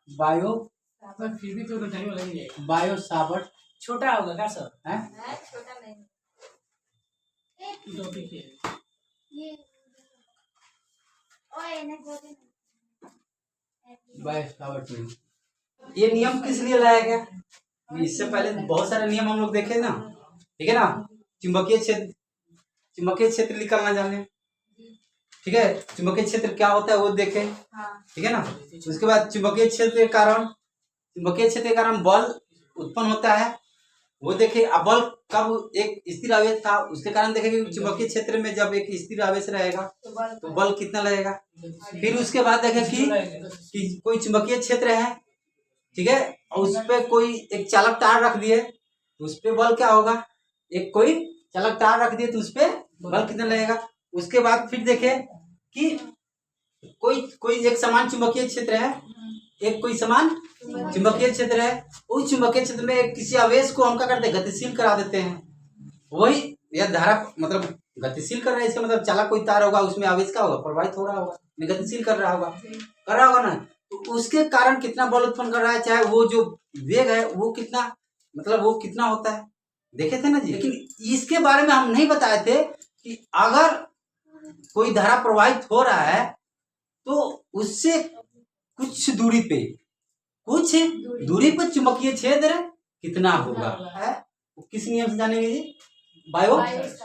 Bio पर फिर भी तो नहीं लगेंगे। बायो सावर्ट छोटा होगा क्या सर? है छोटा नहीं टॉपिक है ये। ओए नहीं बोले बायो सावर्ट नहीं। ये नियम किस लिए लाया गया? इससे पहले बहुत सारे नियम हम लोग देखे ना, ठीक है ना। चुंबकीय क्षेत्र निकालना जाने, ठीक है। चुंबकीय क्षेत्र क्या होता है वो देखे, ठीक है ना। उसके बाद चुंबकीय क्षेत्र के कारण बल उत्पन्न होता है वो देखे। अब बल कब एक स्थिर आवेश था उसके कारण देखे कि चुंबकीय क्षेत्र में जब एक स्थिर आवेश रहेगा तो बल कितना लगेगा। फिर उसके बाद देखे कि कोई चुंबकीय क्षेत्र है, ठीक है, और उस पे कोई एक चालक तार रख दिए तो उस पे बल क्या होगा। एक कोई चालक तार रख दिए तो उस पे बल कितना लगेगा। उसके बाद फिर देखे कि कोई एक समान चुंबकीय क्षेत्र है, एक कोई समान चुंबकीय क्षेत्र है। उस चुंबकीय क्षेत्र में किसी आवेश को हम क्या करते हैं, गतिशील करा देते हैं। वही यह धारा मतलब गतिशील कर रहा है, इसका मतलब चालक कोई तार होगा उसमें आवेश क्या होगा, प्रवाहित हो रहा होगा, गतिशील कर रहा होगा ना। तो उसके कारण कितना बल उत्पन्न कर रहा है, चाहे वो जो वेग है वो कितना मतलब वो कितना होता है देखे थे ना जी। लेकिन इसके बारे में हम नहीं बताए थे कि अगर कोई धारा प्रवाहित हो रहा है तो उससे कुछ दूरी पर चुंबकीय क्षेत्र कितना होगा है। किस नियम से जानेंगे जी? बायो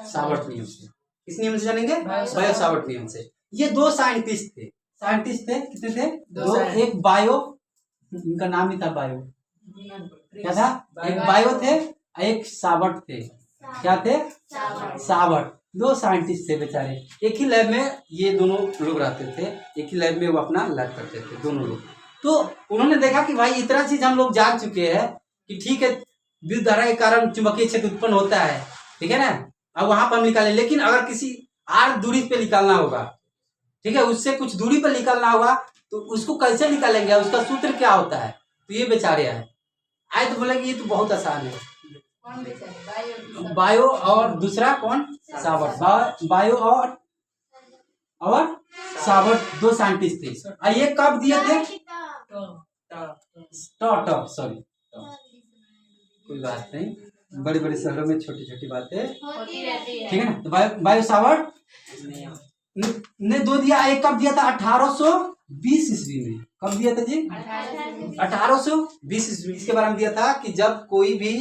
सावर्ट नियम से। किस नियम से जानेंगे? बायो सावर्ट नियम से। ये दो साइंटिस्ट थे कितने थे? दो। एक बायो, इनका नाम ही था बायो, क्या था? एक बायो थे, एक सावर्ट थे। क्या थे? सावर्ट। दो साइंटिस्ट थे बेचारे, एक ही लैब में ये दोनों लोग रहते थे, एक ही लैब में वो अपना लैब करते थे दोनों लोग। तो उन्होंने देखा कि भाई इतना चीज हम लोग जान चुके हैं कि ठीक है विद्युत धारा के कारण चुंबकीय क्षेत्र उत्पन्न होता है, ठीक है ना। अब वहां पर हम निकालें, लेकिन अगर किसी आर दूरी पे निकालना होगा, ठीक है, उससे कुछ दूरी पर निकालना होगा तो उसको कैसे निकालेंगे, उसका सूत्र क्या होता है। तो ये बेचारे आए तो बोले कि ये तो बहुत आसान है। बायो और दूसरा कौन? सावर्ट। बायो और सावर्ट दो साइंटिस्ट थे। और ये कब दिए थे? सॉरी, कोई बात नहीं, बड़े बड़े शहरों में छोटी छोटी बातें ठीक है ना। तो बायो सावर्ट ने दो दिया। एक कब दिया था? 1820 ईस्वी में। कब दिया था जी? 1820 ईस्वी। इसके बारे में दिया था कि जब कोई भी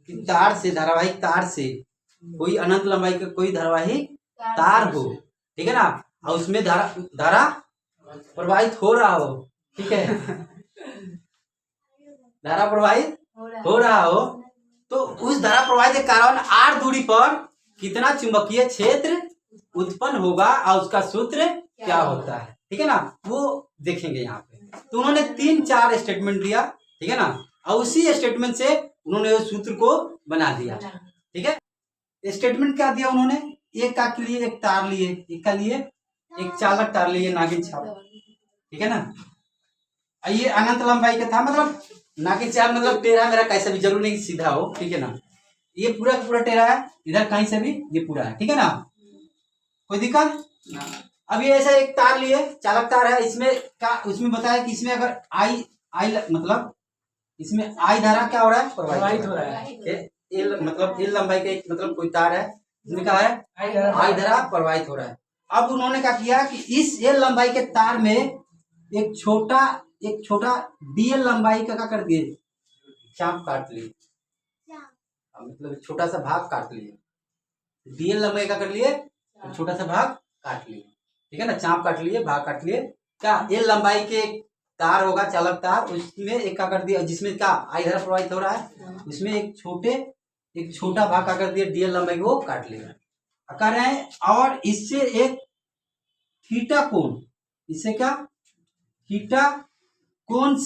तार से, धारावाहिक तार से, कोई अनंत लंबाई का कोई धारावाहिक तार हो, ठीक है ना, और उसमें धारा प्रवाहित हो रहा हो, ठीक है धारा प्रवाहित हो रहा हो तो उस धारा प्रवाहित के कारण आर दूरी पर कितना चुंबकीय क्षेत्र उत्पन्न होगा और उसका सूत्र क्या होता है, ठीक है ना, वो देखेंगे यहाँ पे। तो उन्होंने 3-4 स्टेटमेंट दिया, ठीक है ना, और उसी स्टेटमेंट से उन्होंने उस सूत्र को बना दिया, ठीक है। स्टेटमेंट क्या दिया उन्होंने? एक का के लिए एक तार लिए, एक का लिए एक चालक तार लिए, नागिन छाप, ठीक है ना। ये अनंत लंबाई का था, मतलब नागिन छाप मतलब टेढ़ा मेरा कैसे भी, जरूर नहीं सीधा हो, ठीक है ना। ये पूरा का पूरा टेढ़ा है, इधर कहीं से भी ये पूरा है, ठीक है ना, कोई दिक्कत। अब ये ऐसा एक तार लिए, चालक तार है, उसमें बताया कि इसमें अगर आई मतलब इसमें आई धारा क्या हो रहा है, प्रवाहित हो रहा है। एल मतलब एल लंबाई का एक मतलब कोई तार है, इसमें क्या है, आई धारा प्रवाहित हो रहा है। अब उन्होंने क्या किया कि इस एल लंबाई के तार में एक छोटा डीएल लंबाई का क्या कर दिए, चाप काट लिए, मतलब छोटा सा भाग काट लिए। डीएल लंबाई का कर लिए, छोटा सा भाग काट लिए, ठीक है ना, चाप काट लिए, भाग काट लिए। क्या एल लंबाई के तार होगा, चालक तार, उसमें एक का कर दिया जिसमें क्या आई धारा प्रवाहित हो रहा है, उसमें एक छोटा भाग का कर दिया डीएल लंबाई को काट लिया, कह रहे हैं। और इससे एक थीटा कोण, इससे क्या थीटा कोण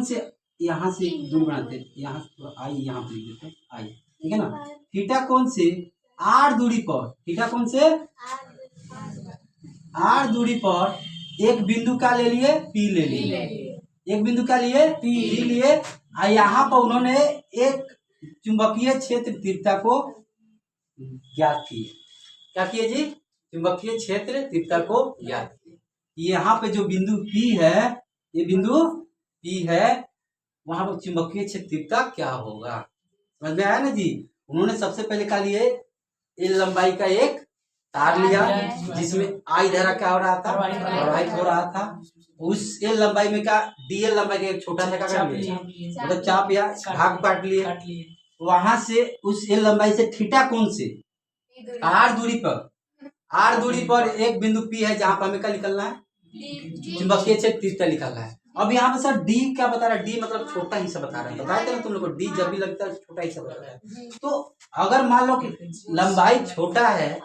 से यहाँ से दूर बनाते, यहाँ आई, यहाँ पे लिख देते आई, ठीक है ना। थीटा कोण से आर दूरी पर, थीटा कोण से आर दूरी पर एक बिंदु का ले लिए, पी ले लिए, एक बिंदु का लिए पी लिए। और यहाँ पर उन्होंने एक चुंबकीय क्षेत्र तीव्रता को ज्ञात किए। क्या किए जी? चुंबकीय क्षेत्र तीव्रता को ज्ञात कीजिए। यहाँ पे जो बिंदु P है, ये बिंदु P है, वहां पर चुंबकीय क्षेत्र तीव्रता क्या होगा, समझ में आया ना जी। उन्होंने सबसे पहले क्या लिए, एल लंबाई का एक तार लिया जिसमें आई धारा क्या हो रहा था, प्रवाहित हो रहा था। उस एल लंबाई में क्या, डीएल लंबाई का एक छोटा सा क्या मतलब चाप या भाग काट लिए। वहां से उस एल लंबाई से थीटा कोण से आर दूरी पर एक बिंदु पी है जहां पर हमें क्या निकलना है, चुंबकीय क्षेत्र तीव्रता निकालना है। अब यहाँ पे सर डी क्या बता रहा है, डी मतलब छोटा ही सा बता रहा है, बताया था ना तुम लोग को, डी जब भी लगता है छोटा ही सा बता रहा है। तो अगर मान लो कि लंबाई छोटा है,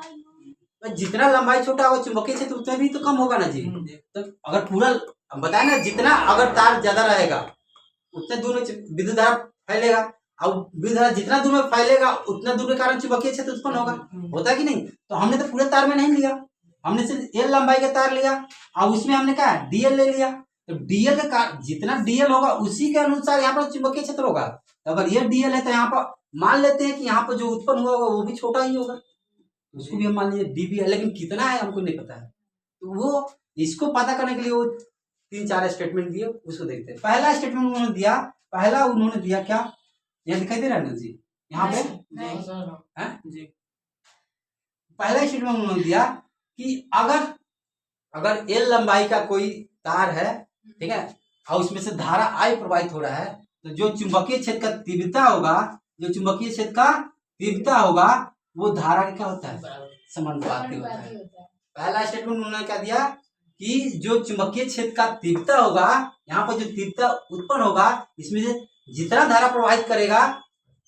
तो जितना लंबाई छोटा होगा चुंबकीय क्षेत्र उतना भी तो कम होगा ना जी। तो अगर पूरा बताए ना, जितना अगर तार ज्यादा रहेगा उतने दूर में विद्युत धारा फैलेगा, और विद्युत धारा जितना दूर में फैलेगा उतना दूर के कारण चुंबकीय क्षेत्र उत्पन्न होगा, होता है कि नहीं। तो हमने तो पूरे तार में नहीं लिया, हमने सिर्फ एल लंबाई का तार लिया और उसमें हमने क्या डीएल ले लिया। तो डीएल के कारण जितना डीएल होगा उसी के अनुसार यहाँ पर चुंबकीय क्षेत्र होगा। तो अगर ये डीएल है तो यहाँ पर मान लेते हैं कि यहाँ पर जो उत्पन्न हुआ होगा वो भी छोटा ही होगा, उसको भी हम मान लीजिए डी भी है, लेकिन कितना है हमको नहीं पता है। तो वो इसको पता करने के लिए वो 3-4 स्टेटमेंट दिए, उसको देखते हैं। पहला स्टेटमेंट उन्होंने दिया क्या, यहाँ दिखाई दे रहा है ना जी, यहाँ पे पहला स्टेटमेंट उन्होंने दिया कि अगर एल लंबाई का कोई तार है, ठीक है, और उसमें से धारा आई प्रवाहित हो रहा है, तो जो चुंबकीय क्षेत्र का तीव्रता होगा वो धारा का क्या होता है, समानुपाती होता है। पहला स्टेटमेंट उन्होंने क्या दिया कि जो चुंबकीय क्षेत्र का तीव्रता होगा, यहाँ पर जो तीव्रता उत्पन्न होगा इसमें से जितना धारा प्रवाहित करेगा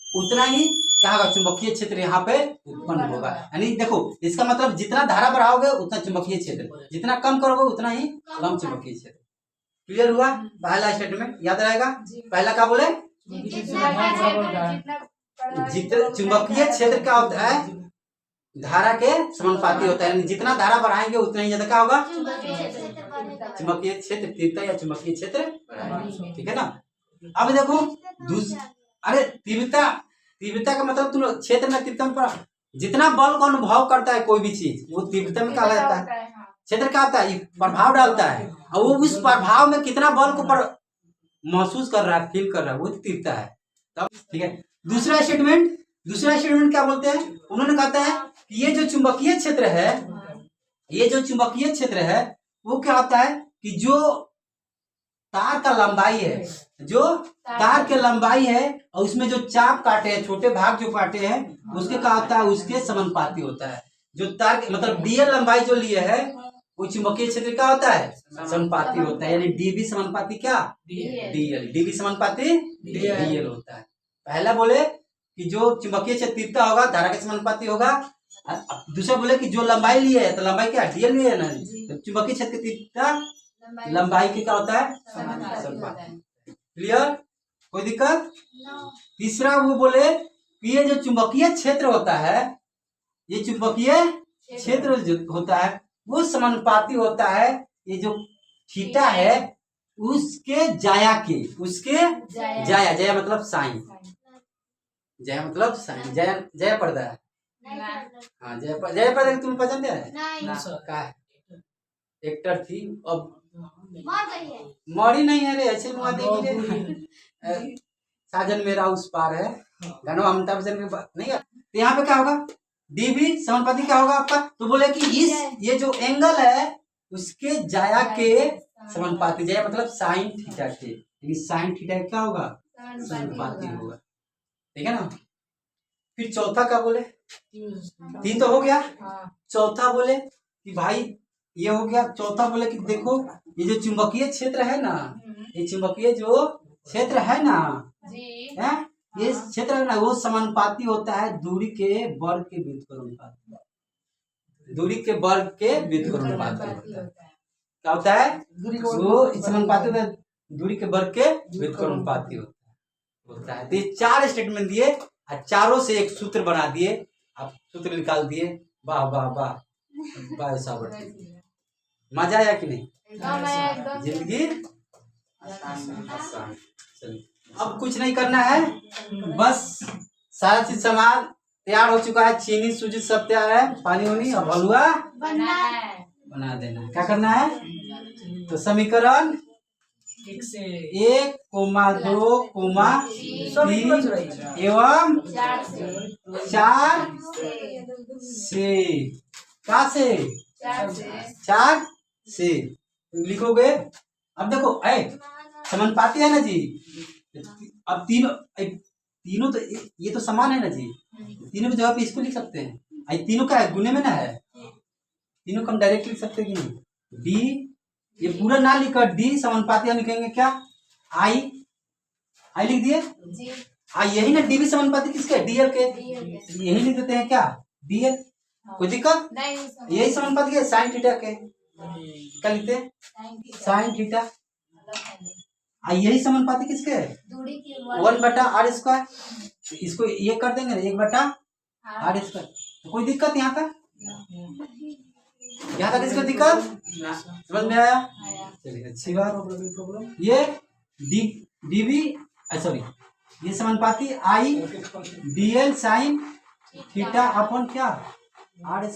उतना ही क्या होगा, चुंबकीय क्षेत्र यहाँ पे उत्पन्न होगा। यानी देखो इसका मतलब जितना धारा बढ़ाओगे उतना चुंबकीय क्षेत्र, जितना कम करोगे उतना ही कम चुंबकीय क्षेत्र। क्लियर हुआ पहला स्टेटमेंट, याद रहेगा। पहला क्या बोले, जितना चुंबकीय क्षेत्र क्या होता है, धारा के समानुपाती होता है, यानी जितना धारा बढ़ाएंगे उतना ही ज्यादा क्या होगा, चुंबकीय क्षेत्र तीव्रता या चुंबकीय क्षेत्र, ठीक है ना। अब देखो अरे तीव्रता का मतलब तुम क्षेत्र में तीव्रता पर जितना बल का अनुभव करता है कोई भी चीज वो तीव्रता में कहा जाता है। क्षेत्र क्या होता है, प्रभाव डालता है, और वो उस प्रभाव में कितना बल को महसूस कर रहा है, फील कर रहा है, वो तीव्रता है। तब ठीक है। दूसरा स्टेटमेंट क्या बोलते हैं, उन्होंने कहता है कि ये जो चुंबकीय क्षेत्र है वो क्या होता है कि जो तार का लंबाई है, और उसमें जो चाप काटे हैं, छोटे भाग जो काटे हैं, उसके क्या होता है, उसके समानुपाती होता है। जो तार मतलब डीएल लंबाई जो लिए है वो चुंबकीय क्षेत्र क्या होता है, समानुपाती होता है। यानी डीबी समानुपाती क्या, डीबी समानुपाती डीएल होता है। पहला बोले कि जो चुंबकीय क्षेत्र तीव्रता होगा धारा के समानुपाती होगा, दूसरा बोले कि जो लंबाई लिए है तो लंबाई क्या डीएल लिए है ना, तो चुंबकीय क्षेत्र की तीव्रता लंबाई की क्या होता है, समानुपाती। क्लियर, कोई दिक्कत। तीसरा वो बोले कि ये जो चुंबकीय क्षेत्र होता है, ये चुंबकीय क्षेत्र जो होता है वो समानुपाती होता है, ये जो थीटा है उसके जाया के, उसके जाया मतलब साइन, जया पर्दा है, हाँ जया पर्दा तुम्हें पसंद है का एक्टर थी, अब मरी नहीं है रे, ऐसे मुआ देखी साजन मेरा उस पार है गाना अमिताभ बच्चन के नहीं है। तो यहाँ पे क्या होगा, डीबी समानुपाती क्या होगा आपका, तो बोले कि ये जो एंगल है उसके जाया के समानुपाती, जाया मतलब साइन थीटा के, साइन थीटा क्या होगा, समानुपाती होगा, ठीक है ना। फिर चौथा क्या बोले, 3 तो हो गया, चौथा बोले कि भाई ये हो गया। चौथा बोले कि देखो ये जो चुंबकीय क्षेत्र है ना, ये चुंबकीय जो क्षेत्र है ना, ये क्षेत्र है ना, वो समानुपाती होता है दूरी के वर्ग के व्युत्क्रमानुपाती, दूरी के वर्ग के व्युत्क्रमानुपाती होता है। क्या होता है, वो समानुपाती होता है, दूरी के वर्ग के व्युत्क्रमानुपाती होता है। तो ये 4 स्टेटमेंट दिए और चारों से एक सूत्र बना दिए, आप सूत्र निकाल दिए। वाह वाह वाह वाह, साबर मजा आया कि नहीं, जिंदगी आसान। अब कुछ नहीं करना है, बस सारा चीज सामान तैयार हो चुका है, चीनी सूजी सब तैयार है, पानी वानी अब हलवा बनना है। बना देना है। क्या करना है? तो समीकरण 1 से 1, 2, 3 एवं 4 से क्या से 4 से लिखोगे। अब देखो समानुपाती है ना जी। अब तीनों तो ये तो समान है ना जी, तीनों की जगह पे इसको लिख सकते हैं। तीनों का है गुने में ना है, तीनों को हम डायरेक्ट लिख सकते हैं कि नहीं। डी ये पूरा ना लिखकर डी समानुपाती हम लिखेंगे क्या? आई लिख दिए। यही ना डी भी समानुपाती किसके? डीएल के। यही लिख देते हैं क्या? डीएल। कोई दिक्कत? यही समानुपाती के साइन थीटा के। क्या लिखते हैं? Sine theta. यही समानुपाती किसके? 1/r²। इसको ये कर देंगे 1/r²। तो कोई दिक्कत यहाँ पर? यहाँ तक इसका दिक्कत समझ में आया? चलिए अच्छी बात। ये डीबी सॉरी ये समानुपाती आई डीएल साइन थीटा अपन क्या? r²।